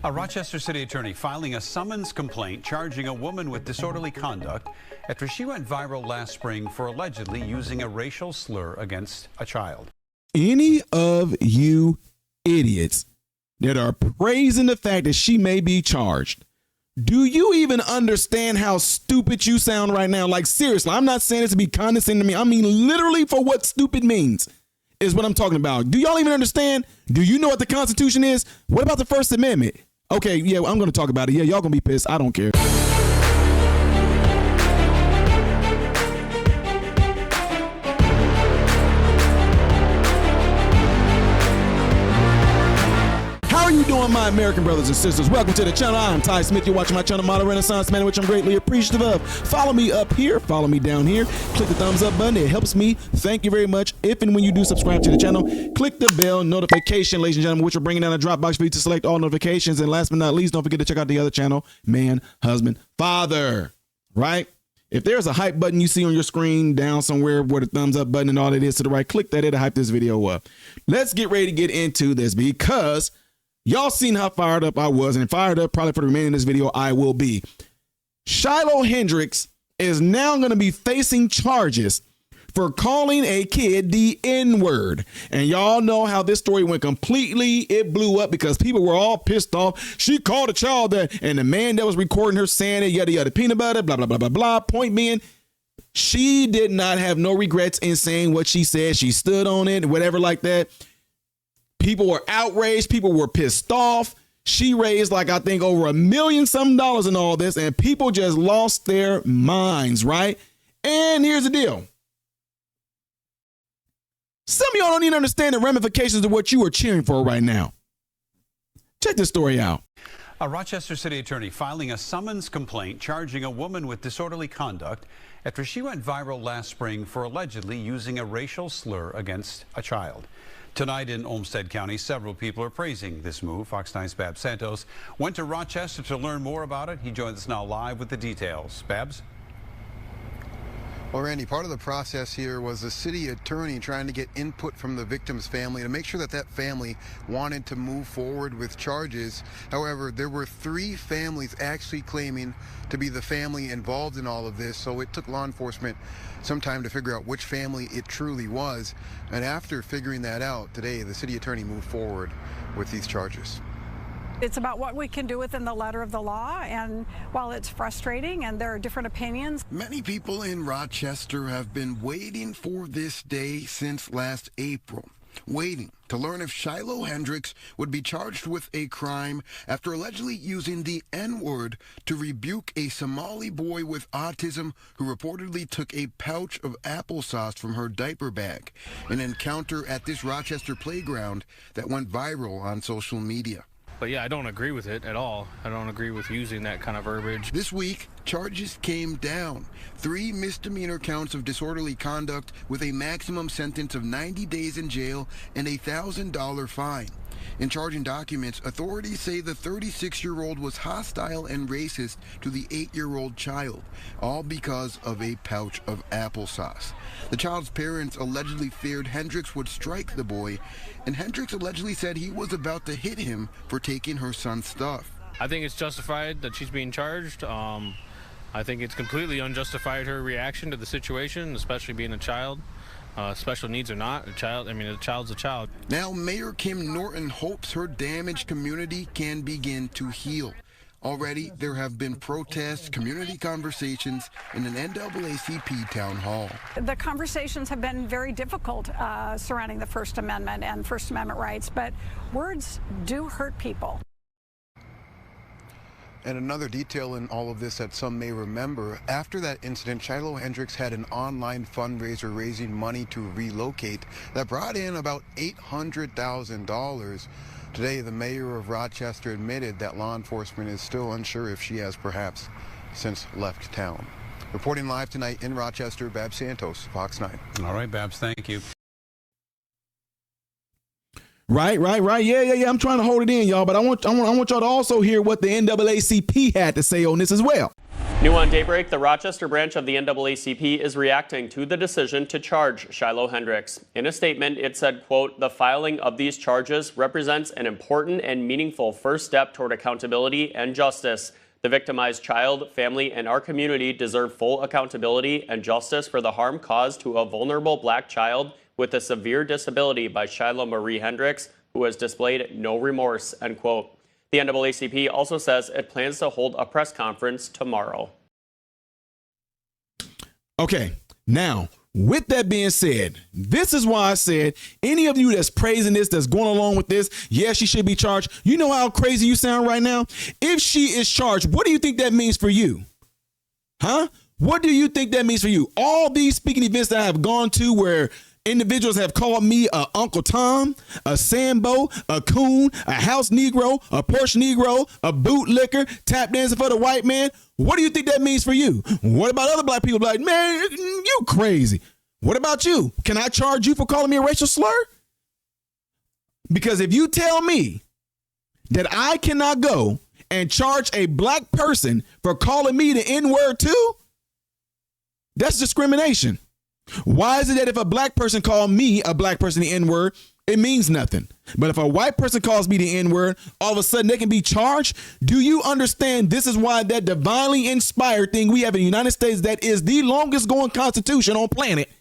A Rochester City attorney filing a summons complaint charging a woman with disorderly conduct after she went viral last spring for allegedly using a racial slur against a child. Any of you idiots that are praising the fact that she may be charged, do you even understand how stupid you sound right now? Like, seriously, I'm not saying this to be condescending to me. I mean, literally for what stupid means is what I'm talking about. Do y'all even understand? Do you know what the Constitution is? What about the First Amendment? Okay, yeah, I'm going to talk about it. Yeah, y'all going to be pissed. I don't care. How are you doing, my American brothers and sisters? Welcome to the channel. I'm Ty Smith. You're watching my channel, Model Renaissance Man, which I'm greatly appreciative of. Follow me up here. Follow me down here. Click the thumbs up button. It helps me. Thank you very much. If and when you do subscribe to the channel, click the bell notification, ladies and gentlemen, which will bring it down a drop box for you to select all notifications. And last but not least, don't forget to check out the other channel, Man, Husband, Father, right? If there's a hype button you see on your screen down somewhere where the thumbs up button and all it is to the right, click that. It'll hype this video up. Let's get ready to get into this because y'all seen how fired up I was, and fired up probably for the remaining of this video I will be. Shiloh Hendrix is now going to be facing charges for calling a kid the N-word. And y'all know how this story went completely. It blew up because people were all pissed off. She called a child that, and the man that was recording her saying it, yada, yada, peanut butter, blah, blah, blah, blah, blah. Point being, she did not have no regrets in saying what she said. She stood on it, whatever like that. People were outraged. People were pissed off. She raised like, I think, over $1 million some dollars in all this, and people just lost their minds, right? And here's the deal. Some of y'all don't even understand the ramifications of what you are cheering for right now. Check this story out. A Rochester City attorney filing a summons complaint charging a woman with disorderly conduct after she went viral last spring for allegedly using a racial slur against a child. Tonight in Olmsted County, several people are praising this move. Fox 9's Babs Santos went to Rochester to learn more about it. He joins us now live with the details. Babs? Well, Randy, part of the process here was the city attorney trying to get input from the victim's family to make sure that that family wanted to move forward with charges. However, there were 3 families actually claiming to be the family involved in all of this, so it took law enforcement some time to figure out which family it truly was. And after figuring that out, today the city attorney moved forward with these charges. It's about what we can do within the letter of the law, and while it's frustrating and there are different opinions. Many people in Rochester have been waiting for this day since last April, waiting to learn if Shiloh Hendrix would be charged with a crime after allegedly using the N-word to rebuke a Somali boy with autism who reportedly took a pouch of applesauce from her diaper bag, an encounter at this Rochester playground that went viral on social media. But yeah, I don't agree with it at all. I don't agree with using that kind of verbiage. This week, charges came down. 3 misdemeanor counts of disorderly conduct with a maximum sentence of 90 days in jail and a $1,000 fine. In charging documents, authorities say the 36-year-old was hostile and racist to the 8-year-old child, all because of a pouch of applesauce. The child's parents allegedly feared Hendrix would strike the boy, and Hendrix allegedly said he was about to hit him for taking her son's stuff. I think it's justified that she's being charged. I think it's completely unjustified her reaction to the situation, especially being a child. Special needs or not, a child's a child. Now, Mayor Kim Norton hopes her damaged community can begin to heal. Already, there have been protests, community conversations, and an NAACP town hall. The conversations have been very difficult surrounding the First Amendment and First Amendment rights, but words do hurt people. And another detail in all of this that some may remember, after that incident, Shiloh Hendrix had an online fundraiser raising money to relocate that brought in about $800,000. Today, the mayor of Rochester admitted that law enforcement is still unsure if she has perhaps since left town. Reporting live tonight in Rochester, Babs Santos, Fox 9. All right, Babs, thank you. Right. Yeah. I'm trying to hold it in, y'all, but I want y'all to also hear what the NAACP had to say on this as well. New on Daybreak, the Rochester branch of the NAACP is reacting to the decision to charge Shiloh Hendrix. In a statement, it said, quote, "The filing of these charges represents an important and meaningful first step toward accountability and justice. The victimized child, family, and our community deserve full accountability and justice for the harm caused to a vulnerable black child with a severe disability by Shiloh Marie Hendrix, who has displayed no remorse," end quote. The NAACP also says it plans to hold a press conference tomorrow. Okay, now, with that being said, this is why I said any of you that's praising this, that's going along with this, yeah, she should be charged. You know how crazy you sound right now? If she is charged, what do you think that means for you? Huh? What do you think that means for you? All these speaking events that I have gone to where individuals have called me a Uncle Tom, a Sambo, a coon, a house Negro, a Porsche Negro, a bootlicker, tap dancing for the white man. What do you think that means for you? What about other black people? Like, man, you crazy. What about you? Can I charge you for calling me a racial slur? Because if you tell me that I cannot go and charge a black person for calling me the N-word too, that's discrimination. Why is it that if a black person called me a black person the N-word, it means nothing? But if a white person calls me the N-word, all of a sudden they can be charged? Do you understand this is why that divinely inspired thing we have in the United States that is the longest going constitution on planet,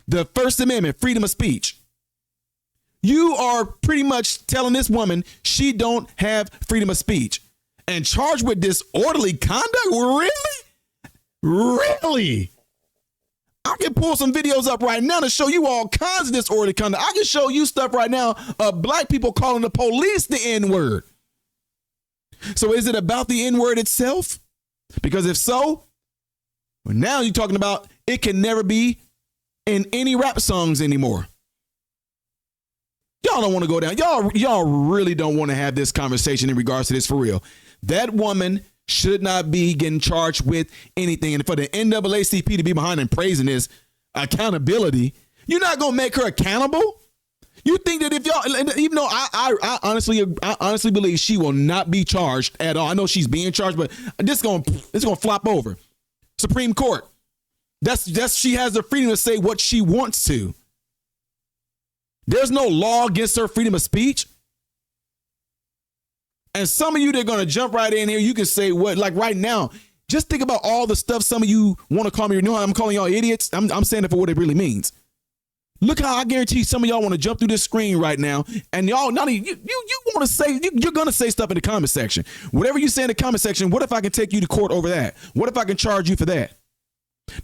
the First Amendment, freedom of speech? You are pretty much telling this woman she don't have freedom of speech and charged with disorderly conduct? Really? Really? I can pull some videos up right now to show you all kinds of disorderly conduct. I can show you stuff right now of black people calling the police the N-word. So is it about the N-word itself? Because if so, well, now you're talking about it can never be in any rap songs anymore. Y'all don't want to go down. Y'all really don't want to have this conversation in regards to this for real. That woman should not be getting charged with anything. And for the NAACP to be behind and praising this accountability, you're not going to make her accountable? You think that if y'all, even though I honestly believe she will not be charged at all. I know she's being charged, but it's going to flop over. Supreme Court. She has the freedom to say what she wants to. There's no law against her freedom of speech. And some of you that are going to jump right in here, you can say what, like right now, just think about all the stuff some of you want to call me. You know how I'm calling y'all idiots? I'm saying it for what it really means. Look how I guarantee some of y'all want to jump through this screen right now. And y'all, not even, you want to say, you're going to say stuff in the comment section. Whatever you say in the comment section, what if I can take you to court over that? What if I can charge you for that?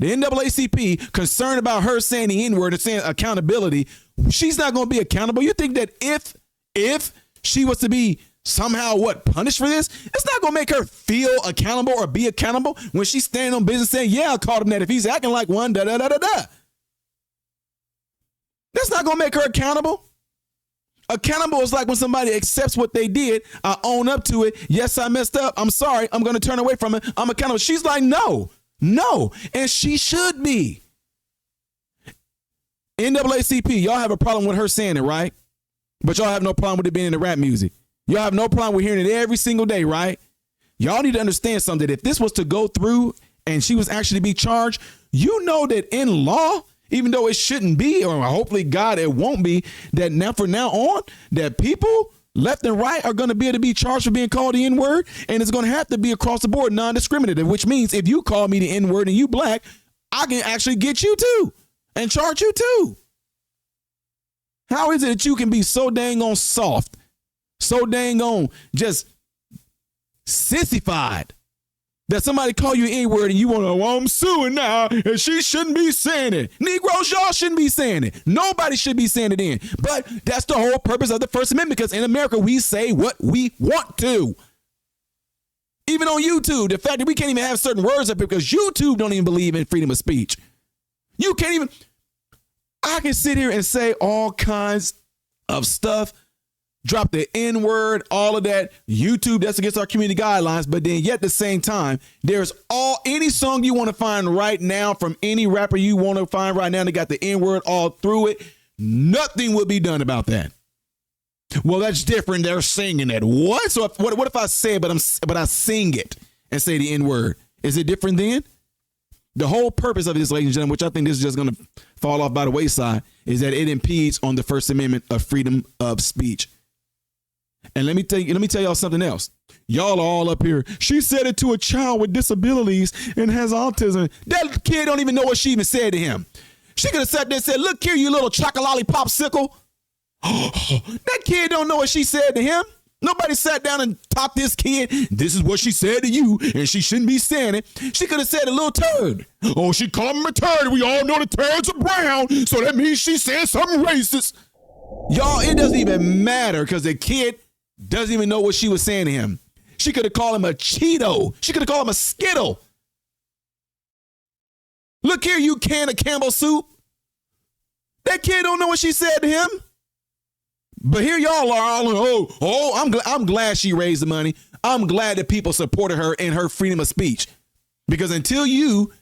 The NAACP, concerned about her saying the N-word and saying accountability, she's not going to be accountable. You think that if she was to be somehow punished for this, it's not gonna make her feel accountable or be accountable when she's standing on business saying, yeah, I called him that if he's acting like one, da-da-da-da-da. That's not gonna make her accountable. Accountable is like when somebody accepts what they did. I own up to it. Yes, I messed up. I'm sorry. I'm gonna turn away from it. I'm accountable. She's like, no. And she should be. NAACP, y'all have a problem with her saying it, right? But y'all have no problem with it being in the rap music. Y'all have no problem with hearing it every single day, right? Y'all need to understand something. If this was to go through and she was actually be charged, you know that in law, even though it shouldn't be, or hopefully God, it won't be, that now from now on, that people left and right are going to be able to be charged for being called the N-word, and it's going to have to be across the board non-discriminative, which means if you call me the N-word and you black, I can actually get you too and charge you too. How is it that you can be so dang on soft, so dang on just sissified that somebody call you N-word and you want to, well, I'm suing now and she shouldn't be saying it. Negroes, y'all shouldn't be saying it. Nobody should be saying it in. But that's the whole purpose of the First Amendment, because in America, we say what we want to. Even on YouTube, the fact that we can't even have certain words up here because YouTube don't even believe in freedom of speech. You can't even, I can sit here and say all kinds of stuff, drop the N-word, all of that. YouTube, that's against our community guidelines. But then yet at the same time, there's any song you want to find right now from any rapper you want to find right now that got the N-word all through it. Nothing will be done about that. Well, that's different. They're singing it. What? So what if I say it, but I sing it and say the N-word. Is it different then? The whole purpose of this, ladies and gentlemen, which I think this is just going to fall off by the wayside, is that it impedes on the First Amendment of freedom of speech. And let me tell y'all something else. Y'all are all up here. She said it to a child with disabilities and has autism. That kid don't even know what she even said to him. She could have sat there and said, look here, you little chocolate popsicle. That kid don't know what she said to him. Nobody sat down and taught this kid, this is what she said to you, and she shouldn't be saying it. She could have said a little turd. Oh, she called him a turd. We all know the turds are brown, so that means she's saying something racist. Y'all, it doesn't even matter because the kid doesn't even know what she was saying to him. She could have called him a Cheeto. She could have called him a Skittle. Look here, you can of Campbell soup. That kid don't know what she said to him. But here y'all are all, I'm glad she raised the money. I'm glad that people supported her in her freedom of speech. Because until you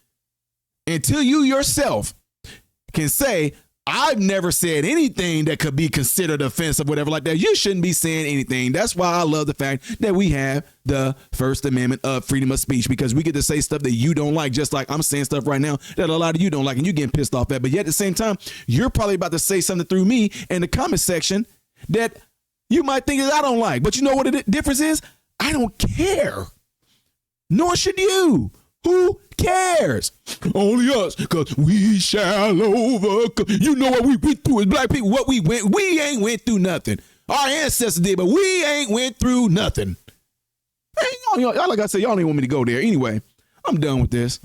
yourself can say, I've never said anything that could be considered offensive, whatever like that, you shouldn't be saying anything. That's why I love the fact that we have the First Amendment of freedom of speech, because we get to say stuff that you don't like, just like I'm saying stuff right now that a lot of you don't like and you're getting pissed off at. But yet at the same time, you're probably about to say something through me in the comment section that you might think that I don't like. But you know what the difference is? I don't care. Nor should you. Who cares? Only us, because we shall overcome. You know what we went through as black people, we ain't went through nothing. Our ancestors did, but we ain't went through nothing. Hey, y'all, like I said, y'all ain't want me to go there. Anyway, I'm done with this.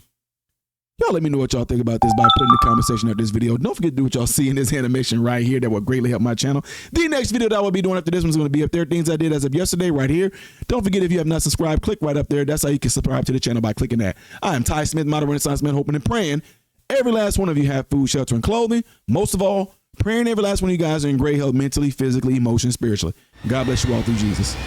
Y'all let me know what y'all think about this by putting the comment section of this video. Don't forget to do what y'all see in this animation right here. That will greatly help my channel. The next video that I will be doing after this one's going to be up there. Things I did as of yesterday right here. Don't forget, if you have not subscribed, click right up there. That's how you can subscribe to the channel, by clicking that. I am Ty Smith, modern Renaissance man, hoping and praying every last one of you have food, shelter, and clothing. Most of all, praying every last one of you guys are in great health mentally, physically, emotionally, spiritually. God bless you all through Jesus.